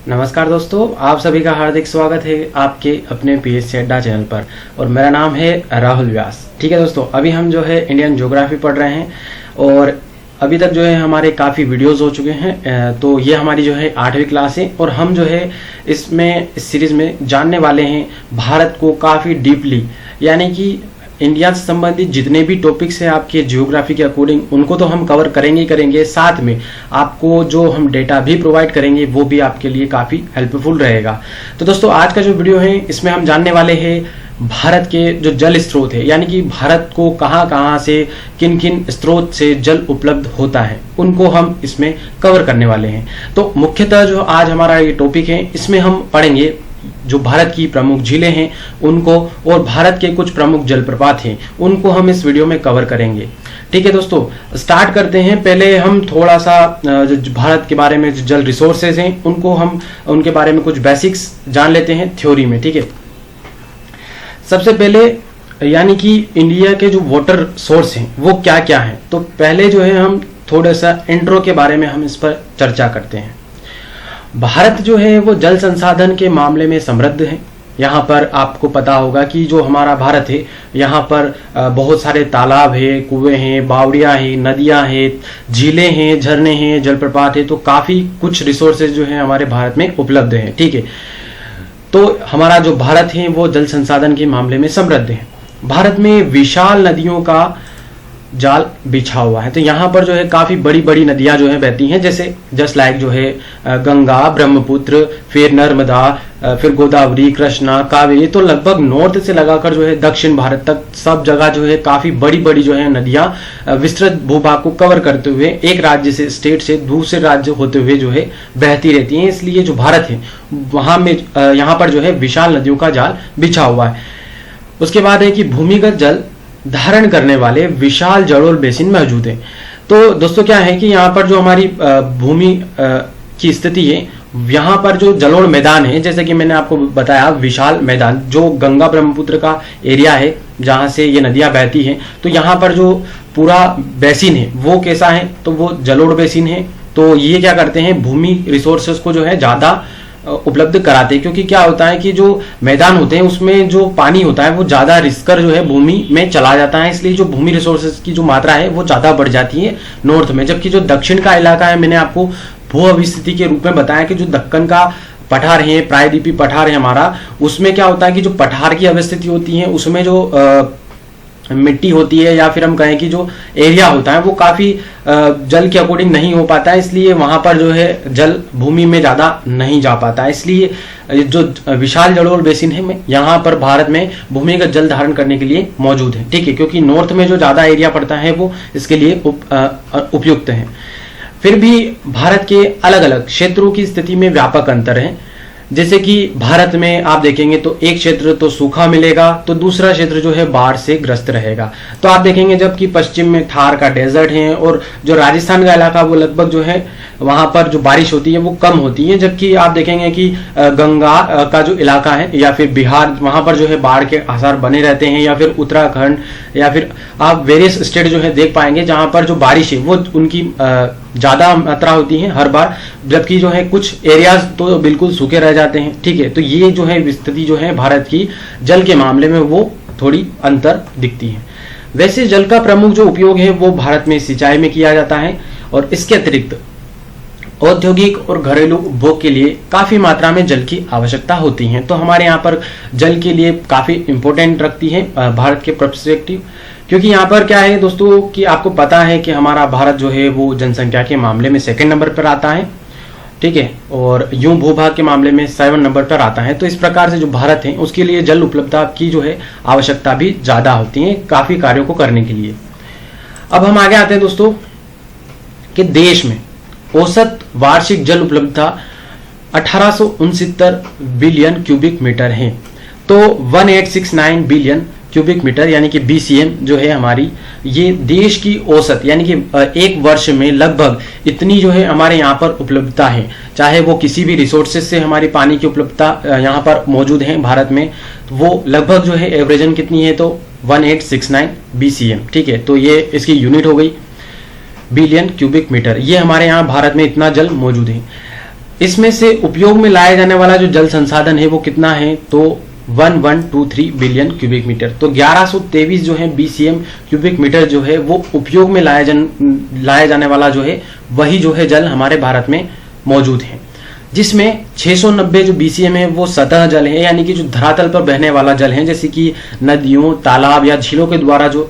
नमस्कार दोस्तों, आप सभी का हार्दिक स्वागत है आपके अपने पीएससी अड्डा चैनल पर। और मेरा नाम है राहुल व्यास। ठीक है दोस्तों, अभी हम जो है इंडियन ज्योग्राफी पढ़ रहे हैं और अभी तक जो है हमारे काफ़ी वीडियोस हो चुके हैं। तो ये हमारी जो है 8वीं क्लास है और हम जो है इस सीरीज में जानने वाले हैं भारत को काफ़ी डीपली, यानी कि इंडिया से संबंधित जितने भी टॉपिक्स हैं आपके जियोग्राफी के अकॉर्डिंग उनको तो हम कवर करेंगे ही करेंगे। साथ में आपको जो हम डेटा भी प्रोवाइड करेंगे वो भी आपके लिए काफ़ी हेल्पफुल रहेगा। तो दोस्तों, आज का जो वीडियो है इसमें हम जानने वाले हैं भारत के जो जल स्रोत है, यानी कि भारत को कहाँ कहाँ से किन किन स्रोत से जल उपलब्ध होता है, उनको हम इसमें कवर करने वाले हैं। तो मुख्यतः जो आज हमारा ये टॉपिक है इसमें हम पढ़ेंगे जो भारत की प्रमुख झीलें हैं उनको, और भारत के कुछ प्रमुख जलप्रपात हैं उनको हम इस वीडियो में कवर करेंगे। ठीक है दोस्तों, स्टार्ट करते हैं। पहले हम थोड़ा सा जो भारत के बारे में जो जल रिसोर्सेज हैं उनको हम उनके बारे में कुछ बेसिक्स जान लेते हैं थ्योरी में। ठीक है, सबसे पहले यानी कि इंडिया के जो वाटर सोर्स हैं वो क्या क्या हैं। तो पहले जो है हम थोड़ा सा इंट्रो के बारे में हम इस पर चर्चा करते हैं। भारत जो है वो जल संसाधन के मामले में समृद्ध है। यहाँ पर आपको पता होगा कि जो हमारा भारत है यहाँ पर बहुत सारे तालाब है, कुएं हैं, बावड़ियाँ हैं, नदियाँ हैं, झीलें हैं, झरने हैं, जलप्रपात है। तो काफ़ी कुछ रिसोर्सेज जो है हमारे भारत में उपलब्ध हैं। ठीक है, तो हमारा जो भारत है वो जल संसाधन के मामले में समृद्ध है। भारत में विशाल नदियों का जाल बिछा हुआ है। तो यहाँ पर जो है काफ़ी बड़ी बड़ी नदियाँ जो है बहती हैं, जैसे जस्ट लाइक जो है गंगा, ब्रह्मपुत्र, फिर नर्मदा, फिर गोदावरी, कृष्णा, कावेरी। तो लगभग नॉर्थ से लगाकर जो है दक्षिण भारत तक सब जगह जो है काफ़ी बड़ी बड़ी जो है नदियाँ विस्तृत भूभाग को कवर करते हुए एक राज्य से, स्टेट से दूसरे राज्य होते हुए जो है बहती रहती हैं। इसलिए जो भारत है वहाँ में यहाँ पर जो है विशाल नदियों का जाल बिछा हुआ है। उसके बाद है कि भूमिगत जल धारण करने वाले विशाल जलोढ़ बेसिन मौजूद है। तो दोस्तों क्या है कि यहाँ पर जो हमारी भूमि की स्थिति है, यहाँ पर जो जलोढ़ मैदान है, जैसे कि मैंने आपको बताया विशाल मैदान जो गंगा ब्रह्मपुत्र का एरिया है जहाँ से ये नदियाँ बहती हैं, तो यहाँ पर जो पूरा बेसिन है वो कैसा है, तो वो जलोढ़ बेसिन है। तो ये क्या करते हैं, भूमि रिसोर्सेज को जो है ज़्यादा उपलब्ध कराते हैं, क्योंकि क्या होता है कि जो मैदान होते हैं उसमें जो पानी होता है वो ज़्यादा रिसकर जो है भूमि में चला जाता है। इसलिए जो भूमि रिसोर्सेज की जो मात्रा है वो ज़्यादा बढ़ जाती है नॉर्थ में। जबकि जो दक्षिण का इलाका है, मैंने आपको भू अभिस्थिति के रूप में बताया कि जो दक्कन का पठार है, प्रायद्वीपीय पठार है हमारा, उसमें क्या होता है कि जो पठार की अवस्थिति होती है उसमें जो मिट्टी होती है या फिर हम कहें कि जो एरिया होता है वो काफ़ी जल के अकॉर्डिंग नहीं हो पाता है। इसलिए वहाँ पर जो है जल भूमि में ज़्यादा नहीं जा पाता है। इसलिए जो विशाल जलोढ़ बेसिन है यहाँ पर भारत में भूमिगत जल धारण करने के लिए मौजूद है। ठीक है, क्योंकि नॉर्थ में जो ज़्यादा एरिया पड़ता है वो इसके लिए उपयुक्त है। फिर भी भारत के अलग अलग क्षेत्रों की स्थिति में व्यापक अंतर है। जैसे कि भारत में आप देखेंगे तो एक क्षेत्र तो सूखा मिलेगा, तो दूसरा क्षेत्र जो है बाढ़ से ग्रस्त रहेगा। तो आप देखेंगे जबकि पश्चिम में थार का डेजर्ट है और जो राजस्थान का इलाका वो लगभग जो है वहां पर जो बारिश होती है वो कम होती है। जबकि आप देखेंगे कि गंगा का जो इलाका है या फिर बिहार, वहां पर जो है बाढ़ के आसार बने रहते हैं, या फिर उत्तराखंड, या फिर आप वेरियस स्टेट जो है देख पाएंगे जहां पर जो बारिश है वो उनकी ज़्यादा मात्रा होती है हर बार, जबकि जो है कुछ एरियाज तो बिल्कुल सूखे रह जाते हैं। ठीक है, तो ये जो है स्थिति जो है भारत की जल के मामले में वो थोड़ी अंतर दिखती है। वैसे जल का प्रमुख जो उपयोग है वो भारत में सिंचाई में किया जाता है, और इसके अतिरिक्त औद्योगिक और घरेलू उपभोग के लिए काफ़ी मात्रा में जल की आवश्यकता होती है। तो हमारे यहाँ पर जल के लिए काफ़ी इंपॉर्टेंट रखती है भारत के पर्सपेक्टिव, क्योंकि यहाँ पर क्या है दोस्तों कि आपको पता है कि हमारा भारत जो है वो जनसंख्या के मामले में 2nd नंबर पर आता है। ठीक है, और यूं भूभाग के मामले में 7 नंबर पर आता है। तो इस प्रकार से जो भारत है उसके लिए जल उपलब्धता की जो है आवश्यकता भी ज़्यादा होती है काफ़ी कार्यों को करने के लिए। अब हम आगे आते हैं दोस्तों कि देश में औसत वार्षिक जल उपलब्धता 1869 बिलियन क्यूबिक मीटर है। तो 1869 बिलियन क्यूबिक मीटर यानी कि BCM जो है हमारी, ये देश की औसत यानी कि एक वर्ष में लगभग इतनी जो है हमारे यहाँ पर उपलब्धता है। चाहे वो किसी भी रिसोर्सेज से हमारी पानी की उपलब्धता यहाँ पर मौजूद है भारत में, वो लगभग जो है एवरेजन कितनी है, तो 1869 BCM। ठीक है, तो ये इसकी यूनिट हो गई बिलियन क्यूबिक मीटर। ये हमारे यहाँ भारत में इतना जल मौजूद है। इसमें से उपयोग में लाया जाने वाला जो जल संसाधन है वो कितना है, तो 1123 बिलियन क्यूबिक मीटर। तो 1123 जो है BCM क्यूबिक मीटर जो है वो उपयोग में लाया जाने वाला जो है वही जो है जल हमारे भारत में मौजूद है, जिसमें 690 जो BCM है वो सतह जल है, यानी कि जो धरातल पर बहने वाला जल है, जैसे कि नदियों, तालाब या झीलों के द्वारा जो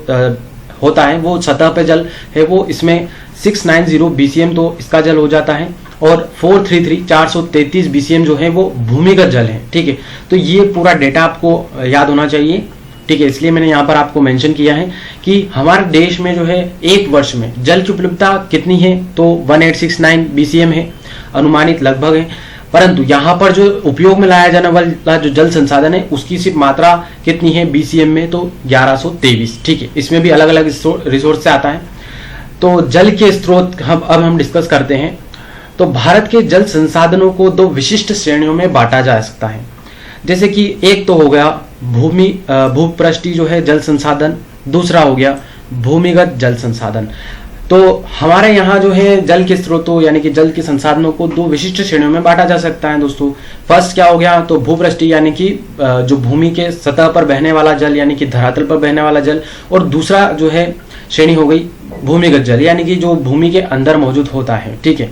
होता है वो सतह पे जल है, वो इसमें 690 BCM तो इसका जल हो जाता है, और 433 BCM जो है वो भूमिगत जल है। ठीक है, तो ये पूरा डेटा आपको याद होना चाहिए। ठीक है, इसलिए मैंने यहाँ पर आपको मेंशन किया है कि हमारे देश में जो है एक वर्ष में जल की उपलब्धता कितनी है, तो 1869 BCM है, अनुमानित लगभग है। परंतु यहाँ पर जो उपयोग में लाया जाने वाला जो जल संसाधन है उसकी सिर्फ मात्रा कितनी है BCM में, तो 1123। ठीक है, इसमें भी अलग अलग रिसोर्स से आता है। तो जल के स्रोत अब हम डिस्कस करते हैं। तो भारत के जल संसाधनों को दो विशिष्ट श्रेणियों में बांटा जा सकता है, जैसे कि एक तो हो गया भूपृष्ठीय जो है जल संसाधन, दूसरा हो गया भूमिगत जल संसाधन। तो हमारे यहाँ जो है जल के स्रोतों यानी कि जल के संसाधनों को दो विशिष्ट श्रेणियों में बांटा जा सकता है दोस्तों। फर्स्ट क्या हो गया, तो भूपृष्ठीय यानी कि जो भूमि के सतह पर बहने वाला जल यानी कि धरातल पर बहने वाला जल, और दूसरा जो है श्रेणी हो गई भूमिगत जल यानी कि जो भूमि के अंदर मौजूद होता है। ठीक है,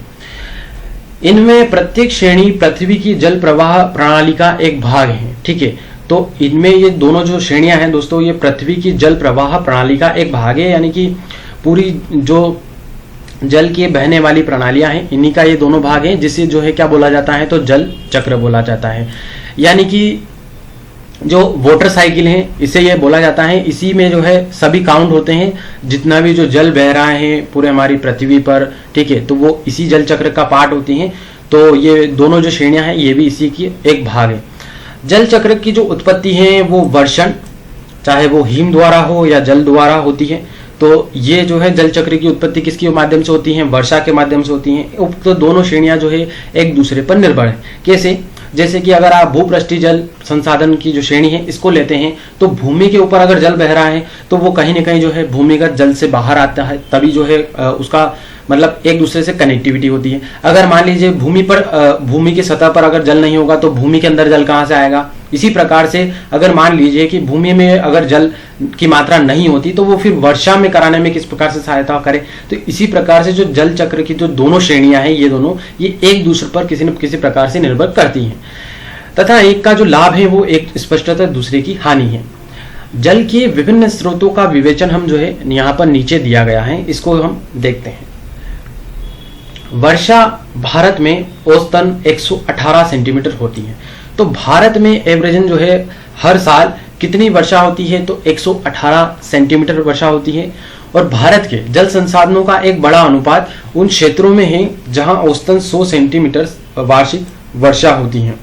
इनमें प्रत्येक श्रेणी पृथ्वी की जल प्रवाह प्रणाली का एक भाग है। ठीक है, तो इनमें ये दोनों जो श्रेणियां हैं दोस्तों ये पृथ्वी की जल प्रवाह प्रणाली का एक भाग है, यानी कि पूरी जो जल की बहने वाली प्रणालियां हैं इन्हीं का ये दोनों भाग हैं, जिसे जो है क्या बोला जाता है, तो जल चक्र बोला जाता है। यानी कि जो वाटर साइकिल है इसे ये बोला जाता है, इसी में जो है सभी काउंट होते हैं, जितना भी जो जल बह रहा है पूरे हमारी पृथ्वी पर। ठीक है, तो वो इसी जल चक्र का पार्ट होती हैं। तो ये दोनों जो श्रेणियां हैं ये भी इसी की एक भाग है। जल चक्र की जो उत्पत्ति है वो वर्षण, चाहे वो हिम द्वारा हो या जल द्वारा होती है। तो ये जो है जल चक्र की उत्पत्ति किसके माध्यम से होती है, वर्षा के माध्यम से होती है। उक्त दोनों श्रेणियां जो है एक दूसरे पर निर्भर है। कैसे, जैसे कि अगर आप भूपृष्ठीय जल संसाधन की जो श्रेणी है इसको लेते हैं, तो भूमि के ऊपर अगर जल बह रहा है तो वो कहीं ना कहीं जो है भूमिगत जल से बाहर आता है, तभी जो है उसका मतलब एक दूसरे से कनेक्टिविटी होती है। अगर मान लीजिए भूमि की सतह पर अगर जल नहीं होगा तो भूमि के अंदर जल कहाँ से आएगा। इसी प्रकार से अगर मान लीजिए कि भूमि में अगर जल की मात्रा नहीं होती तो वो फिर वर्षा में कराने में किस प्रकार से सहायता करे। तो इसी प्रकार से जो जल चक्र की जो दोनों श्रेणियां हैं ये दोनों ये एक दूसरे पर किसी न किसी प्रकार से निर्भर करती हैं, तथा एक का जो लाभ है वो एक स्पष्टता दूसरे की हानि है। जल के विभिन्न स्रोतों का विवेचन हम जो है यहाँ पर नीचे दिया गया है, इसको हम देखते हैं। वर्षा भारत में औसतन 118 सेंटीमीटर होती है। तो भारत में एवरेजन जो है हर साल कितनी वर्षा होती है, तो 118 सेंटीमीटर वर्षा होती है। और भारत के जल संसाधनों का एक बड़ा अनुपात उन क्षेत्रों में है जहां औसतन 100 सेंटीमीटर वार्षिक वर्षा होती है।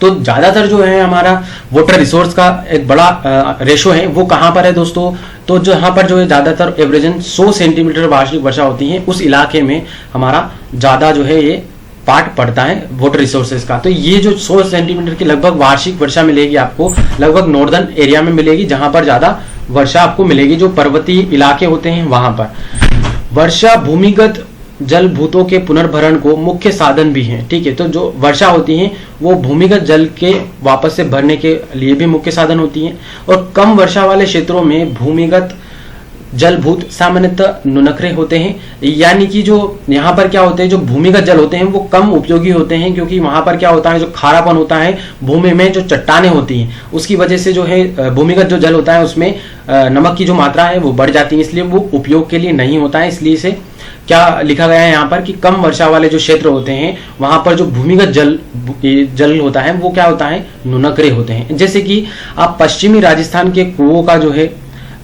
तो ज्यादातर जो है हमारा वाटर रिसोर्स का एक बड़ा रेशो है वो कहां पर है दोस्तों, तो जहां पर जो है ज्यादातर एवरेजन 100 सेंटीमीटर वार्षिक वर्षा होती है उस इलाके में हमारा ज्यादा जो है ये पार्ट पड़ता है वाटर रिसोर्सेज का। तो ये जो 100 सेंटीमीटर की लगभग वार्षिक वर्षा मिलेगी आपको लगभग नॉर्दर्न एरिया में मिलेगी, जहां पर ज्यादा वर्षा आपको मिलेगी, जो पर्वतीय इलाके होते हैं वहां पर। वर्षा भूमिगत जल भूतों के पुनर्भरण को मुख्य साधन भी है। ठीक है, तो जो वर्षा होती है वो भूमिगत जल के वापस से भरने के लिए भी मुख्य साधन होती है। और कम वर्षा वाले क्षेत्रों में भूमिगत जल भूत सामान्यतः नुनखरे होते हैं, यानी कि जो यहाँ पर क्या होते हैं जो भूमिगत जल होते हैं वो कम उपयोगी होते हैं, क्योंकि वहां पर क्या होता है जो खारापन होता है भूमि में, जो चट्टानें होती हैं उसकी वजह से जो है भूमिगत जो जल होता है उसमें नमक की जो मात्रा है वो बढ़ जाती है, इसलिए वो उपयोग के लिए नहीं होता है। इसलिए से क्या लिखा गया है यहाँ पर कि कम वर्षा वाले जो क्षेत्र होते हैं वहां पर जो भूमिगत जल होता है वो क्या होता है, नुनखरे होते हैं। जैसे कि आप पश्चिमी राजस्थान के कुओं का जो है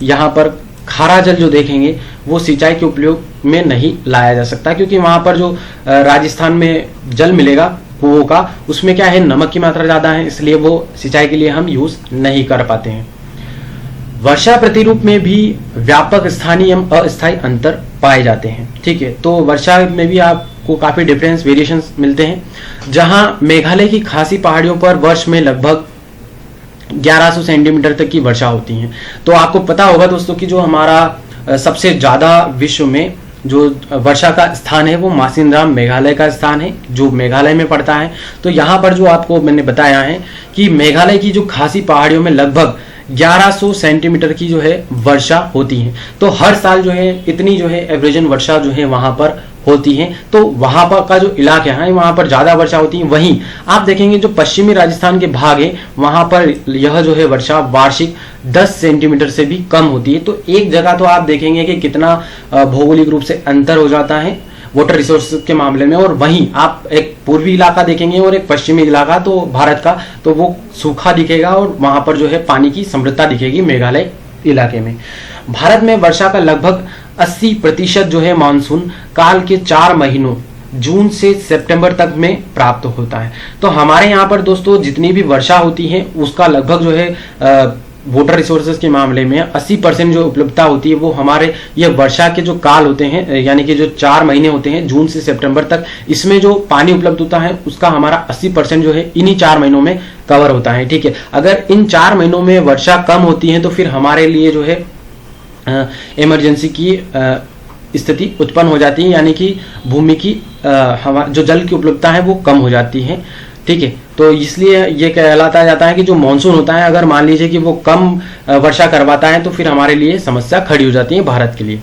यहाँ पर खारा जल जो देखेंगे वो सिंचाई के उपयोग में नहीं लाया जा सकता, क्योंकि वहां पर जो राजस्थान में जल मिलेगा कुओं का उसमें क्या है नमक की मात्रा ज्यादा है, इसलिए वो सिंचाई के लिए हम यूज नहीं कर पाते हैं। वर्षा प्रतिरूप में भी व्यापक स्थानीय एवं अस्थायी अंतर पाए जाते हैं। ठीक है, तो वर्षा में भी आपको काफी डिफरेंस वेरिएशंस मिलते हैं, जहां मेघालय की खासी पहाड़ियों पर वर्ष में लगभग 1100 सेंटीमीटर तक की वर्षा होती है। तो आपको पता होगा दोस्तों कि जो हमारा सबसे ज्यादा विश्व में जो वर्षा का स्थान है वो मासिनराम मेघालय का स्थान है, जो मेघालय में पड़ता है। तो यहाँ पर जो आपको मैंने बताया है कि मेघालय की जो खासी पहाड़ियों में लगभग 1100 सेंटीमीटर की जो है वर्षा होती है। तो हर साल जो है इतनी जो है एवरेजन वर्षा जो है वहां पर होती है। तो वहां पर का जो इलाके हैं वहां पर ज्यादा वर्षा होती है। वहीं आप देखेंगे जो पश्चिमी राजस्थान के भाग है वहां पर यह जो है वर्षा वार्षिक 10 सेंटीमीटर से भी कम होती है। तो एक जगह तो आप देखेंगे कि कितना भौगोलिक रूप से अंतर हो जाता है वाटर रिसोर्सेज के मामले में। और वहीं आप एक पूर्वी इलाका देखेंगे और एक पश्चिमी इलाका तो भारत का, तो वो सूखा दिखेगा और वहां पर जो है पानी की समृद्धता दिखेगी मेघालय इलाके में। भारत में वर्षा का लगभग 80% जो है मानसून काल के 4 महीनों जून से सितंबर तक में प्राप्त होता है। तो हमारे यहाँ पर दोस्तों जितनी भी वर्षा होती है उसका लगभग जो है वाटर रिसोर्सेज के मामले में 80% जो उपलब्धता होती है वो हमारे ये वर्षा के जो काल होते हैं, यानी कि जो 4 महीने होते हैं जून से सितंबर तक, इसमें जो पानी उपलब्ध होता है उसका हमारा 80% जो है इन्हीं 4 महीनों में कवर होता है। ठीक है, अगर इन 4 महीनों में वर्षा कम होती है तो फिर हमारे लिए जो है इमरजेंसी की स्थिति उत्पन्न हो जाती है, यानी कि भूमि की जो जल की उपलब्धता है वो कम हो जाती है। ठीक है, तो इसलिए ये कहलाता जाता है कि जो मानसून होता है अगर मान लीजिए कि वो कम वर्षा करवाता है तो फिर हमारे लिए समस्या खड़ी हो जाती है भारत के लिए।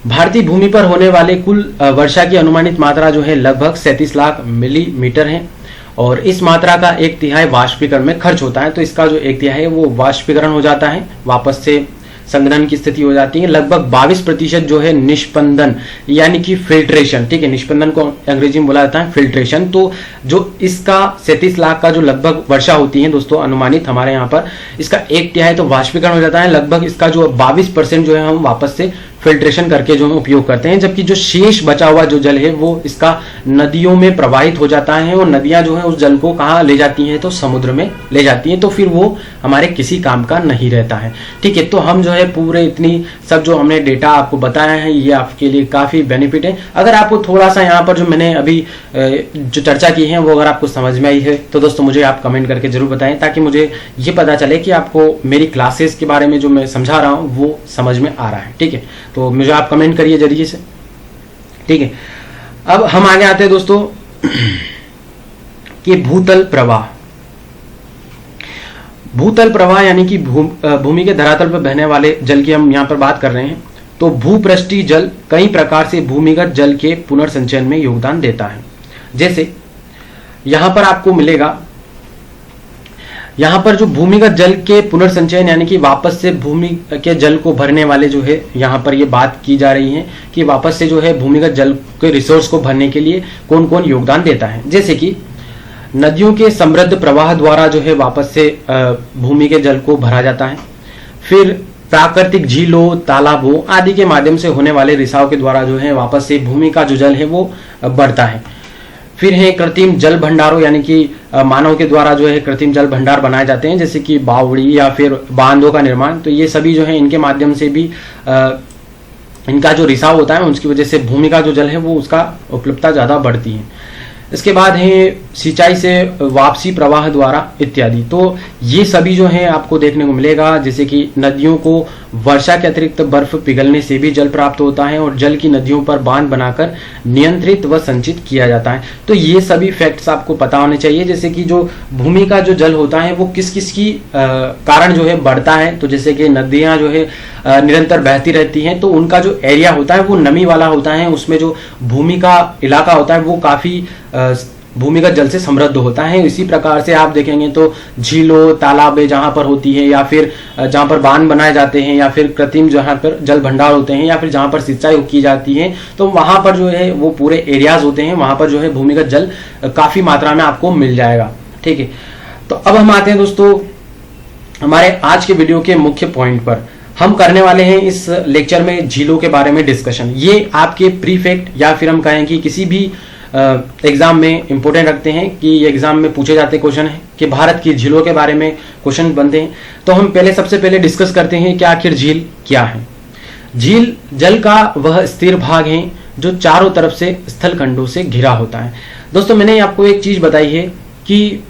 भारतीय भूमि पर होने वाले कुल वर्षा की अनुमानित मात्रा जो है लगभग 37 लाख मिलीमीटर है और इस मात्रा का 1/3 वाष्पीकरण में खर्च होता है। तो इसका जो 1/3 है वो वाष्पीकरण हो जाता है, वापस से संग्रहण की स्थिति हो जाती है। लगभग 22% जो है निष्पंदन यानी कि फिल्ट्रेशन। ठीक है, निष्पंदन को अंग्रेजी में बोला जाता है फिल्ट्रेशन। तो जो इसका 37 लाख का जो लगभग वर्षा होती है दोस्तों अनुमानित हमारे यहाँ पर, इसका 1/3 तो वाष्पीकरण हो जाता है, लगभग इसका जो 22% जो है हम वापस से फिल्ट्रेशन करके जो हम उपयोग करते हैं। जबकि जो शेष बचा हुआ जो जल है वो इसका नदियों में प्रवाहित हो जाता है और नदियां जो है उस जल को कहाँ ले जाती हैं तो समुद्र में ले जाती हैं। तो फिर वो हमारे किसी काम का नहीं रहता है। ठीक है, तो हम जो है पूरे इतनी सब जो हमने डेटा आपको बताया है ये आपके लिए काफी बेनिफिट है। अगर आपको थोड़ा सा यहाँ पर जो मैंने अभी जो चर्चा की है वो अगर आपको समझ में आई है तो दोस्तों मुझे आप कमेंट करके जरूर बताएं, ताकि मुझे ये पता चले कि आपको मेरी क्लासेस के बारे में जो मैं समझा रहा हूँ वो समझ में आ रहा है। ठीक है, तो मुझे आप कमेंट करिए जरिए से। ठीक है, अब हम आगे आते हैं दोस्तों कि भूतल प्रवाह। भूतल प्रवाह यानी कि भूमि के धरातल पर बहने वाले जल की हम यहां पर बात कर रहे हैं। तो भूपृष्ठीय जल कई प्रकार से भूमिगत जल के पुनर्संचयन में योगदान देता है। जैसे यहां पर आपको मिलेगा, यहाँ पर जो भूमिगत जल के पुनर्संचयन यानी कि वापस से भूमि के जल को भरने वाले जो है यहाँ पर ये बात की जा रही है कि वापस से जो है भूमिगत जल के रिसोर्स को भरने के लिए कौन कौन योगदान देता है। जैसे कि नदियों के समृद्ध प्रवाह द्वारा जो है वापस से भूमि के जल को भरा जाता है। फिर प्राकृतिक झीलों, तालाबों आदि के माध्यम से होने वाले रिसाव के द्वारा जो है वापस से भूमि का जो जल है वो बढ़ता है। फिर है कृत्रिम जल भंडारों, यानी कि मानव के द्वारा जो है कृत्रिम जल भंडार बनाए जाते हैं, जैसे कि बावड़ी या फिर बांधों का निर्माण। तो ये सभी जो है इनके माध्यम से भी इनका जो रिसाव होता है उसकी वजह से भूमि का जो जल है वो उसका उपलब्धता ज्यादा बढ़ती है। इसके बाद है सिंचाई से वापसी प्रवाह द्वारा इत्यादि। तो ये सभी जो है आपको देखने को मिलेगा, जैसे कि नदियों को वर्षा के अतिरिक्त बर्फ पिघलने से भी जल प्राप्त होता है और जल की नदियों पर बांध बनाकर नियंत्रित व संचित किया जाता है। तो ये सभी फैक्ट्स आपको पता होने चाहिए, जैसे कि जो भूमि का जो जल होता है वो किस किस की कारण जो है बढ़ता है। तो जैसे कि नदियां जो है निरंतर बहती रहती हैं तो उनका जो एरिया होता है वो नमी वाला होता है, उसमें जो भूमि का इलाका होता है वो काफी भूमिगत जल से समृद्ध होता है। इसी प्रकार से आप देखेंगे तो झीलों, तालाबें जहां पर होती है या फिर जहां पर बांध बनाए जाते हैं या फिर कृत्रिम जहां पर जल भंडार होते हैं या फिर जहां पर सिंचाई की जाती है, तो वहां पर जो है वो पूरे एरियाज होते हैं, वहां पर जो है भूमिगत जल काफी मात्रा में आपको मिल जाएगा। ठीक है, तो अब हम आते हैं दोस्तों हमारे आज के वीडियो के मुख्य पॉइंट पर। हम करने वाले हैं इस लेक्चर में झीलों के बारे में डिस्कशन। ये आपके प्रीफेक्ट या फिर हम कहें कि किसी भी एग्जाम में इंपोर्टेंट रखते हैं कि ये एग्जाम में पूछे जाते क्वेश्चन है कि भारत की झीलों के बारे में क्वेश्चन बनते हैं। तो हम सबसे पहले डिस्कस करते हैं कि आखिर झील क्या है। झील जल का वह स्थिर भाग है जो चारों तरफ से स्थलखंडों से घिरा होता है। दोस्तों मैंने आपको एक चीज बताई है कि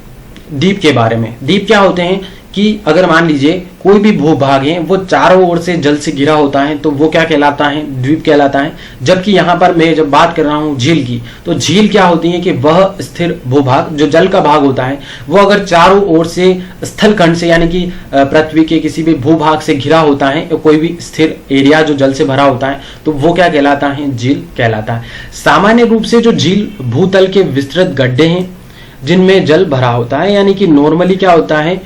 द्वीप के बारे में। द्वीप क्या होते हैं कि अगर मान लीजिए कोई भी भूभाग है वो चारों ओर से जल से घिरा होता है तो वो क्या कहलाता है, द्वीप कहलाता है। जबकि यहाँ पर मैं जब बात कर रहा हूँ झील की, तो झील क्या होती है कि वह स्थिर भूभाग जो जल का भाग होता है वो अगर चारों ओर से स्थलखंड से यानी कि पृथ्वी के किसी भी भूभाग से घिरा होता है, कोई भी स्थिर एरिया जो जल से भरा होता है तो वो क्या कहलाता है, झील कहलाता है। सामान्य रूप से जो झील भूतल के विस्तृत गड्ढे हैं जिनमें जल भरा होता है, यानी कि नॉर्मली क्या होता है,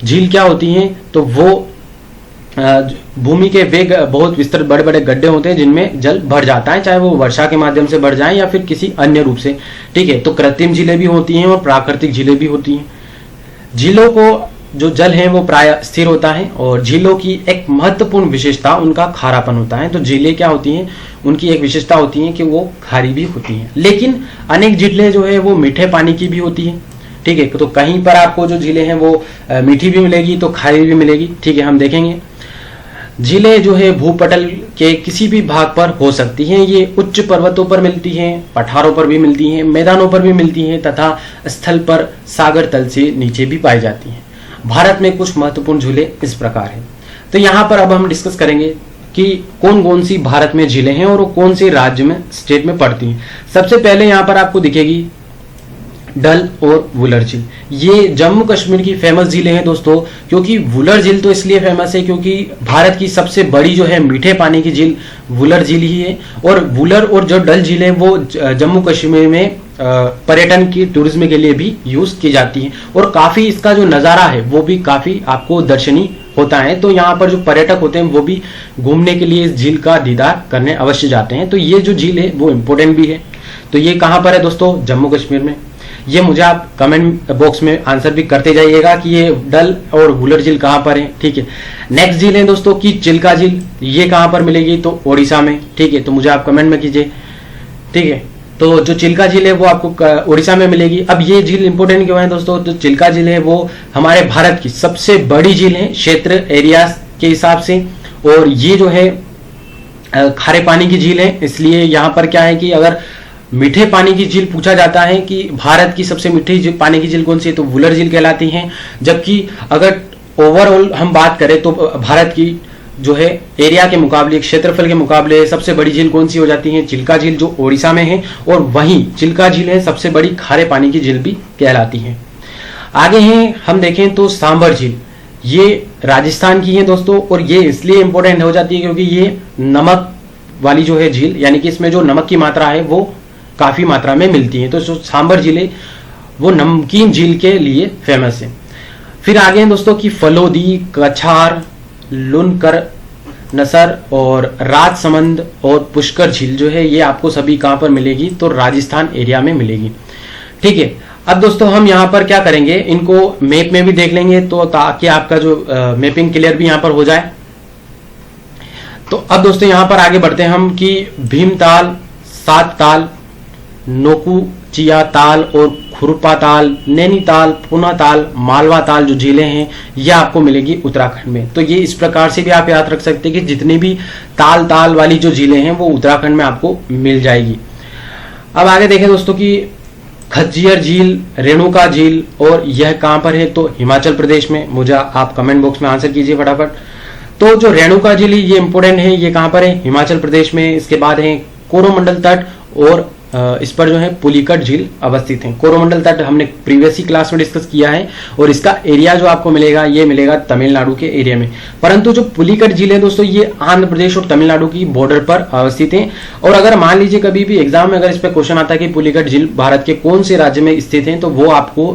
झील क्या होती है तो वो भूमि के वेग बहुत विस्तृत बड़े बड़े गड्ढे होते हैं जिनमें जल भर जाता है, चाहे वो वर्षा के माध्यम से भर जाए या फिर किसी अन्य रूप से। ठीक है, तो कृत्रिम झीलें भी होती हैं और प्राकृतिक झीलें भी होती हैं। झीलों को जो जल है वो प्राय स्थिर होता है और झीलों की एक महत्वपूर्ण विशेषता उनका खारापन होता है। तो झीलें क्या होती हैं, उनकी एक विशेषता होती है कि वो खारी भी होती हैं। लेकिन अनेक झीलें जो है वो मीठे पानी की भी होती है। ठीक है, तो कहीं पर आपको जो झीलें हैं वो मीठी भी मिलेगी तो खारी भी मिलेगी। ठीक है, हम देखेंगे झीलें जो है भूपटल के किसी भी भाग पर हो सकती हैं। ये उच्च पर्वतों पर मिलती हैं, पठारों पर भी मिलती हैं, मैदानों पर भी मिलती हैं तथा स्थल पर सागर तल से नीचे भी पाई जाती हैं। भारत में कुछ महत्वपूर्ण झीलें इस प्रकार हैं। तो यहाँ पर अब हम डिस्कस करेंगे कि कौन कौन सी भारत में झीलें हैं और वो कौन से राज्य में, स्टेट में पड़ती हैं। सबसे पहले यहाँ पर आपको दिखेगी डल और वुलर झील। ये जम्मू कश्मीर की फेमस झीलें हैं दोस्तों, क्योंकि वुलर झील तो इसलिए फेमस है क्योंकि भारत की सबसे बड़ी जो है मीठे पानी की झील वुलर झील ही है। और वुलर और जो डल झील है वो जम्मू कश्मीर में पर्यटन की टूरिज्म के लिए भी यूज की जाती है और काफी इसका जो नज़ारा है वो भी काफी आपको दर्शनीय होता है। तो यहाँ पर जो पर्यटक होते हैं वो भी घूमने के लिए इस झील का दीदार करने अवश्य जाते हैं। तो ये जो झील है वो इम्पोर्टेंट भी है। तो ये कहाँ पर है दोस्तों, जम्मू कश्मीर में। ये मुझे आप कमेंट बॉक्स में आंसर भी करते जाइएगा कि ये डल और वुलर झील कहाँ पर है। ठीक है, नेक्स्ट झील है दोस्तों की चिल्का झील। ये कहाँ पर मिलेगी तो ओडिशा में। ठीक है, तो मुझे आप कमेंट में कीजिए। ठीक है, तो जो चिल्का झील है वो आपको ओडिशा में मिलेगी। अब ये झील इंपोर्टेंट क्यों है दोस्तों, तो चिल्का झील है वो हमारे भारत की सबसे बड़ी झील है क्षेत्र एरिया के हिसाब से। और ये जो है खारे पानी की झील है, इसलिए यहाँ पर क्या है कि अगर मीठे पानी की झील पूछा जाता है कि भारत की सबसे मीठी पानी की झील कौन सी है तो वुलर झील कहलाती है। जबकि अगर ओवरऑल हम बात करें तो भारत की जो है एरिया के मुकाबले, क्षेत्रफल के मुकाबले सबसे बड़ी झील कौन सी हो जाती है, चिल्का झील जो ओडिशा में है। और वहीं चिल्का झील है सबसे बड़ी खारे पानी की झील भी कहलाती है। आगे हैं हम देखें तो सांबर झील। ये राजस्थान की है दोस्तों और ये इसलिए इंपॉर्टेंट हो जाती है क्योंकि ये नमक वाली जो है झील, यानी कि इसमें जो नमक की मात्रा है वो काफी मात्रा में मिलती है। तो जो सांबर झील है वो नमकीन झील के लिए फेमस है। फिर आगे हैं दोस्तों की फलोदी, कछार, लुनकर नसर और राजसमंद और पुष्कर झील जो है ये आपको सभी कहां पर मिलेगी तो राजस्थान एरिया में मिलेगी। ठीक है, अब दोस्तों हम यहाँ पर क्या करेंगे, इनको मैप में भी देख लेंगे तो ताकि आपका जो मैपिंग क्लियर भी यहाँ पर हो जाए। तो अब दोस्तों यहाँ पर आगे बढ़ते हैं हम कि भीमताल, सात ताल, नोकुचिया ताल और खुरपा ताल, नैनीताल, पुना ताल, मालवा ताल जो झीलें हैं ये आपको मिलेगी उत्तराखंड में। तो ये इस प्रकार से भी आप याद रख सकते हैं कि जितनी भी ताल वाली जो झीलें हैं वो उत्तराखंड में आपको मिल जाएगी। अब आगे देखें दोस्तों कि खज्जियर झील, रेणुका झील और यह कहां पर है तो हिमाचल प्रदेश में। मुझे आप कमेंट बॉक्स में आंसर कीजिए फटाफट। तो जो रेणुका झील ये इंपोर्टेंट है, ये कहां पर है, हिमाचल प्रदेश में। इसके बाद है कोरोमंडल तट और इस पर जो है पुलिकट झील अवस्थित है। कोरोमंडल तट हमने प्रीवियस ही क्लास में डिस्कस किया है और इसका एरिया जो आपको मिलेगा ये मिलेगा तमिलनाडु के एरिया में। परंतु जो पुलिकट झील है दोस्तों ये आंध्र प्रदेश और तमिलनाडु की बॉर्डर पर अवस्थित है। और अगर मान लीजिए कभी भी एग्जाम में अगर इस पर क्वेश्चन आता है कि पुलिकट झील भारत के कौन से राज्य में स्थित है तो वो आपको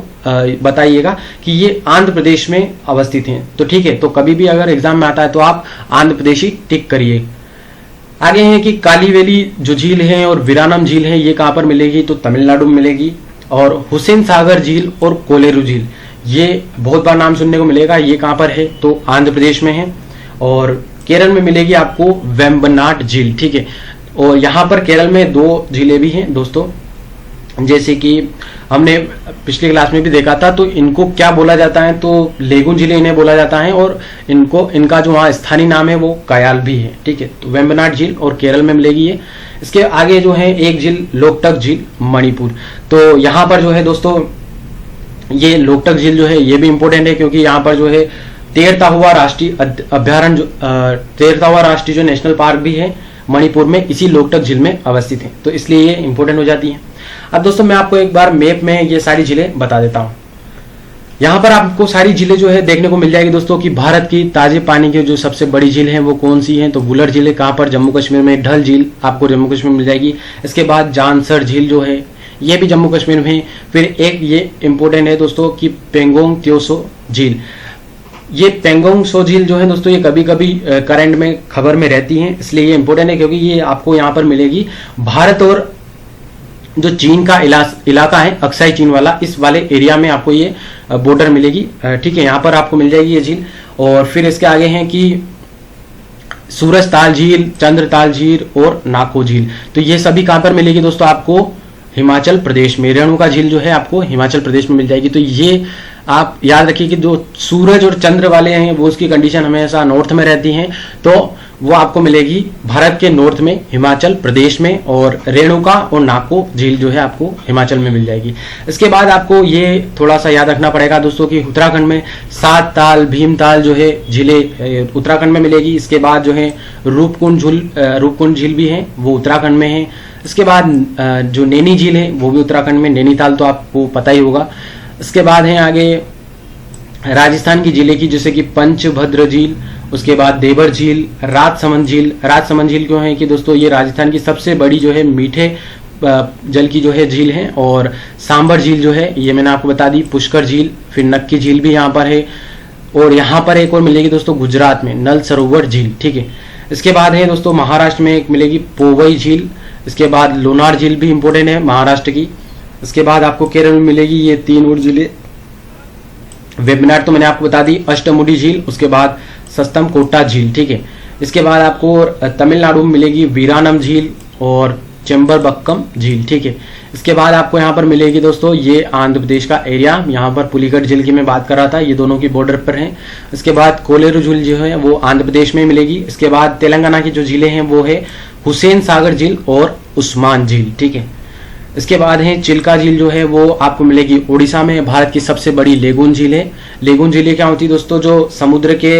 बताइएगा कि ये आंध्र प्रदेश में अवस्थित है। तो ठीक है, तो कभी भी अगर एग्जाम में आता है तो आप आंध्र प्रदेश ही टिक करिए। आगे है कि कालीवेली जो झील है और वीरानम झील है ये कहां पर मिलेगी तो तमिलनाडु में मिलेगी। और हुसैन सागर झील और कोलेरू झील ये बहुत बार नाम सुनने को मिलेगा, ये कहां पर है तो आंध्र प्रदेश में है। और केरल में मिलेगी आपको वेम्बनाड झील। ठीक है, और यहाँ पर केरल में दो झीलें भी हैं दोस्तों, जैसे कि हमने पिछली क्लास में भी देखा था। तो इनको क्या बोला जाता है तो लेगुन झीलें इन्हें बोला जाता है और इनका जो वहाँ स्थानीय नाम है वो कयाल भी है। ठीक है, तो वेम्बनाड झील और केरल में मिलेगी ये। इसके आगे जो है एक झील लोकटक झील मणिपुर। तो यहाँ पर जो है दोस्तों ये लोकटक झील जो है ये भी इंपॉर्टेंट है, क्योंकि यहाँ पर जो है तैरता हुआ राष्ट्रीय अभ्यारण्य तैरता हुआ राष्ट्रीय जो नेशनल पार्क भी है मणिपुर में इसी लोकटक झील में अवस्थित है, तो इसलिए ये इंपॉर्टेंट हो जाती है। अब दोस्तों मैं आपको एक बार मैप में ये सारी झीलें बता देता हूँ। यहाँ पर आपको सारी झीलें जो है देखने को मिल जाएगी दोस्तों कि भारत की ताजे पानी की जो सबसे बड़ी झील है वो कौन सी है, तो वुलर झील है। कहाँ पर? जम्मू कश्मीर में ढल झील आपको जम्मू कश्मीर में मिल जाएगी। इसके बाद जानसर झील जो है ये भी जम्मू कश्मीर में। फिर एक ये इंपॉर्टेंट है दोस्तों कि पेंगोंग त्योसो झील। ये पेंगोंग सो झील जो है दोस्तों ये कभी कभी करंट में खबर में रहती है, इसलिए ये इंपॉर्टेंट है क्योंकि ये आपको यहाँ पर मिलेगी भारत और जो चीन का इलाका है अक्साई चीन वाला, इस वाले एरिया में आपको ये बॉर्डर मिलेगी। ठीक है, यहाँ पर आपको मिल जाएगी ये झील। और फिर इसके आगे हैं कि सूरजताल झील, चंद्रताल झील और नाको झील, तो ये सभी कहाँ पर मिलेगी दोस्तों? आपको हिमाचल प्रदेश में। रेणुका झील जो है आपको हिमाचल प्रदेश में मिल जाएगी। तो ये आप याद रखिए कि जो सूरज और चंद्र वाले हैं वो उसकी कंडीशन हमेशा नॉर्थ में रहती हैं, तो वो आपको मिलेगी भारत के नॉर्थ में हिमाचल प्रदेश में, और रेणुका और नाको झील जो है आपको हिमाचल में मिल जाएगी। इसके बाद आपको ये थोड़ा सा याद रखना पड़ेगा दोस्तों कि उत्तराखंड में सात ताल, भीमताल जो है झीलें उत्तराखंड में मिलेगी। इसके बाद जो है रूपकुंड झील भी है, वो उत्तराखंड में है। इसके बाद जो नैनी झील है वो भी उत्तराखंड में, नैनीताल तो आपको पता ही होगा। इसके बाद है आगे राजस्थान की झीलें की, जैसे कि पंचभद्र झील, उसके बाद देवर झील, राजसमंद झील। राजसमंद झील क्यों है कि दोस्तों ये राजस्थान की सबसे बड़ी जो है मीठे जल की जो है झील है। और सांबर झील जो है ये मैंने आपको बता दी, पुष्कर झील, फिर नक्की झील भी यहाँ पर है। और यहाँ पर एक और मिलेगी दोस्तों गुजरात में, नल सरोवर झील। ठीक है, इसके बाद है दोस्तों महाराष्ट्र में एक मिलेगी पोवई झील। इसके बाद लोनार झील भी इंपॉर्टेंट है महाराष्ट्र की। इसके बाद आपको केरल में मिलेगी ये 3 और झीलें। वेबनाड तो मैंने आपको बता दी, अष्टमुडी झील, उसके बाद सस्तम कोटा झील। ठीक है, इसके बाद आपको तमिलनाडु में मिलेगी वीरानम झील और चेम्बरबक्कम झील। ठीक है, इसके बाद आपको यहाँ पर मिलेगी दोस्तों ये आंध्र प्रदेश का एरिया, यहाँ पर पुलिकट झील की मैं बात कर रहा था, ये दोनों की बॉर्डर पर है। इसके बाद कोलेरू झील जो है वो आंध्र प्रदेश में मिलेगी। इसके बाद तेलंगाना की जो झीलें हैं वो है हुसैन सागर झील और उस्मान झील। ठीक है, इसके बाद है चिल्का झील जो है वो आपको मिलेगी उड़ीसा में। भारत की सबसे बड़ी लेगून झील है। लेगून झीलें क्या होती है दोस्तों? जो समुद्र के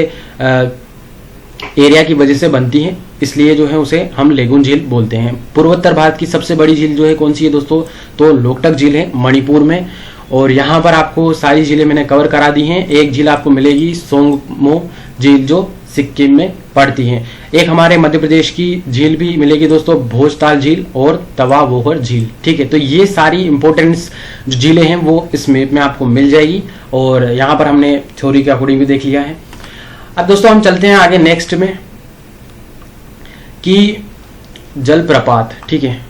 एरिया की वजह से बनती है, इसलिए जो है उसे हम लेगून झील बोलते हैं। पूर्वोत्तर भारत की सबसे बड़ी झील जो है कौन सी है दोस्तों? तो लोकटक झील है मणिपुर में। और यहाँ पर आपको सारी झीलें मैंने कवर करा दी हैं। एक झील आपको मिलेगी सोंगमो झील जो सिक्किम में पड़ती है। एक हमारे मध्य प्रदेश की झील भी मिलेगी दोस्तों, भोजताल झील और तवा वोहर झील। ठीक है, तो ये सारी इंपॉर्टेंस जो झीलें हैं वो इस मैप में आपको मिल जाएगी। और यहाँ पर हमने थ्योरी के अकॉर्डिंग भी देख लिया है। अब दोस्तों हम चलते हैं आगे नेक्स्ट में कि जलप्रपात। ठीक है,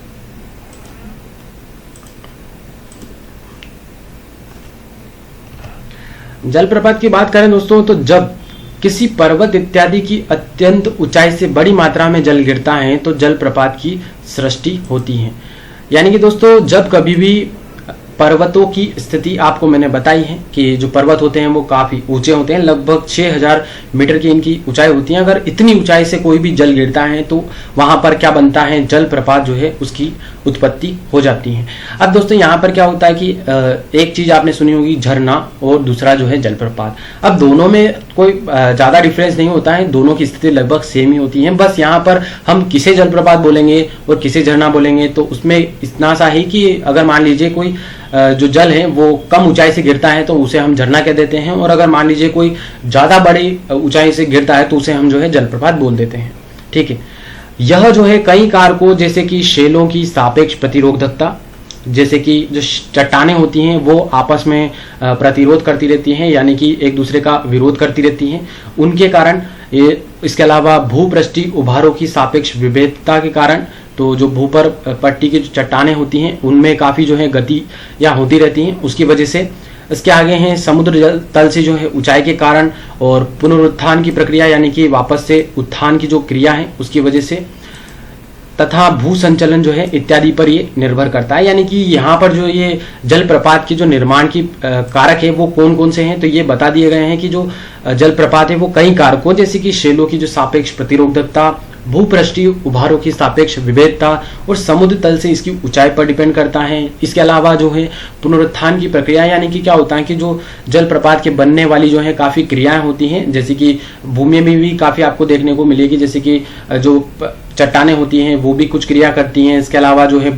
जलप्रपात की बात करें दोस्तों तो जब किसी पर्वत इत्यादि की अत्यंत ऊंचाई से बड़ी मात्रा में जल गिरता है तो जलप्रपात की सृष्टि होती है। यानी कि दोस्तों जब कभी भी पर्वतों की स्थिति आपको मैंने बताई है कि जो पर्वत होते हैं वो काफी ऊंचे होते हैं, लगभग 6000 मीटर की इनकी ऊंचाई होती है। अगर इतनी ऊंचाई से कोई भी जल गिरता है तो वहां पर क्या बनता है? जलप्रपात जो है उसकी उत्पत्ति हो जाती है। अब दोस्तों यहाँ पर क्या होता है कि एक चीज आपने सुनी होगी झरना और दूसरा जो है जलप्रपात। अब दोनों में कोई ज्यादा डिफरेंस नहीं होता है, दोनों की स्थिति लगभग सेम ही होती है। बस यहाँ पर हम किसे जलप्रपात बोलेंगे और किसे झरना बोलेंगे तो उसमें इतना सा ही कि अगर मान लीजिए कोई जो जल है वो कम ऊंचाई से गिरता है तो उसे हम झरना कह देते हैं, और अगर मान लीजिए कोई ज्यादा बड़ी ऊंचाई से गिरता है तो उसे हम जो है जलप्रपात बोल देते हैं। ठीक है, यह जो है कई कारकों जैसे कि शैलों की सापेक्ष प्रतिरोधकता, जैसे कि जो चट्टानें होती हैं वो आपस में प्रतिरोध करती रहती हैं, यानी कि एक दूसरे का विरोध करती रहती हैं, उनके कारण ये। इसके अलावा भूपृष्ठीय उभारों की सापेक्ष विभेदता के कारण, तो जो भूपर पट्टी की जो चट्टानें होती हैं उनमें काफी जो है गति या होती रहती हैं, उसकी वजह से। इसके आगे हैं समुद्र जल तल से जो है ऊंचाई के कारण, और पुनरुत्थान की प्रक्रिया यानी कि वापस से उत्थान की जो क्रिया है उसकी वजह से, तथा भू संचलन जो है इत्यादि पर ये निर्भर करता है। यानी कि यहाँ पर जो ये जलप्रपात की जो निर्माण की कारक है वो कौन कौन से हैं, तो ये बता दिए गए हैं कि जो जलप्रपात है वो कई कारकों जैसे कि शैलों की जो सापेक्ष प्रतिरोधकता, भूपृष्ठीय उभारों की सापेक्ष विविधता और समुद्र तल से इसकी ऊंचाई पर डिपेंड करता है। इसके अलावा जो है पुनरुत्थान की प्रक्रिया, यानी कि क्या होता है कि जो जलप्रपात के बनने वाली जो है काफ़ी क्रियाएं होती हैं, जैसे कि भूमि में भी काफ़ी आपको देखने को मिलेगी, जैसे कि जो चट्टानें होती हैं वो भी कुछ क्रिया करती हैं। इसके अलावा जो है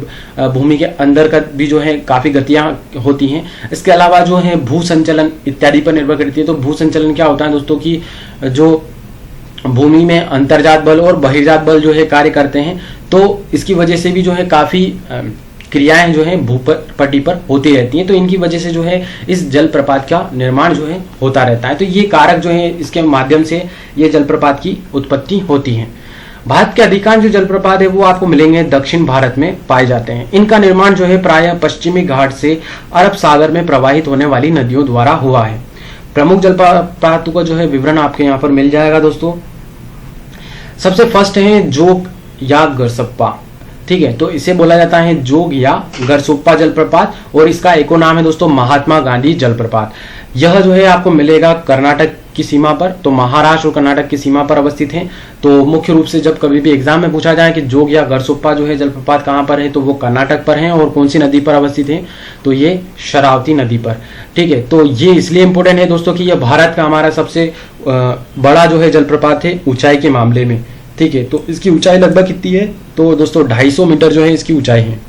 भूमि के अंदर का भी जो है काफ़ी गतियाँ होती हैं। इसके अलावा जो है भू संचलन इत्यादि पर निर्भर करती है। तो भू संचलन क्या होता है दोस्तों कि जो भूमि में अंतर्जात बल और बहिर्जात बल जो है कार्य करते हैं, तो इसकी वजह से भी जो है काफ़ी क्रियाएं जो है भूपट्टी पर होती रहती हैं। तो इनकी वजह से जो है इस जलप्रपात का निर्माण जो है होता रहता है। तो ये कारक जो है इसके माध्यम से ये जलप्रपात की उत्पत्ति होती है। भारत के अधिकांश जो जलप्रपात है वो आपको मिलेंगे दक्षिण भारत में पाए जाते हैं। इनका निर्माण जो है प्रायः पश्चिमी घाट से अरब सागर में प्रवाहित होने वाली नदियों द्वारा हुआ है। प्रमुख जलप्रपातों का जो है विवरण आपके यहाँ पर मिल जाएगा दोस्तों। सबसे फर्स्ट है जोग या गरसप्पा, ठीक है, तो इसे बोला जाता है जोग या गरसोप्पा जलप्रपात, और इसका एको नाम है दोस्तों महात्मा गांधी जलप्रपात। यह जो है आपको मिलेगा कर्नाटक की सीमा पर, तो महाराष्ट्र और कर्नाटक की सीमा पर अवस्थित है। तो मुख्य रूप से जब कभी भी एग्जाम में पूछा जाए कि जोग या गरसोप्पा जो है जलप्रपात कहाँ पर है, तो वो कर्नाटक पर है। और कौन सी नदी पर अवस्थित है, तो ये शरावती नदी पर, ठीक है। तो ये इसलिए इंपॉर्टेंट है दोस्तों कि यह भारत का हमारा सबसे बड़ा जो है जलप्रपात है ऊंचाई के मामले में, ठीक है। तो इसकी ऊंचाई लगभग कितनी है, तो दोस्तों 250 मीटर जो है इसकी ऊंचाई है।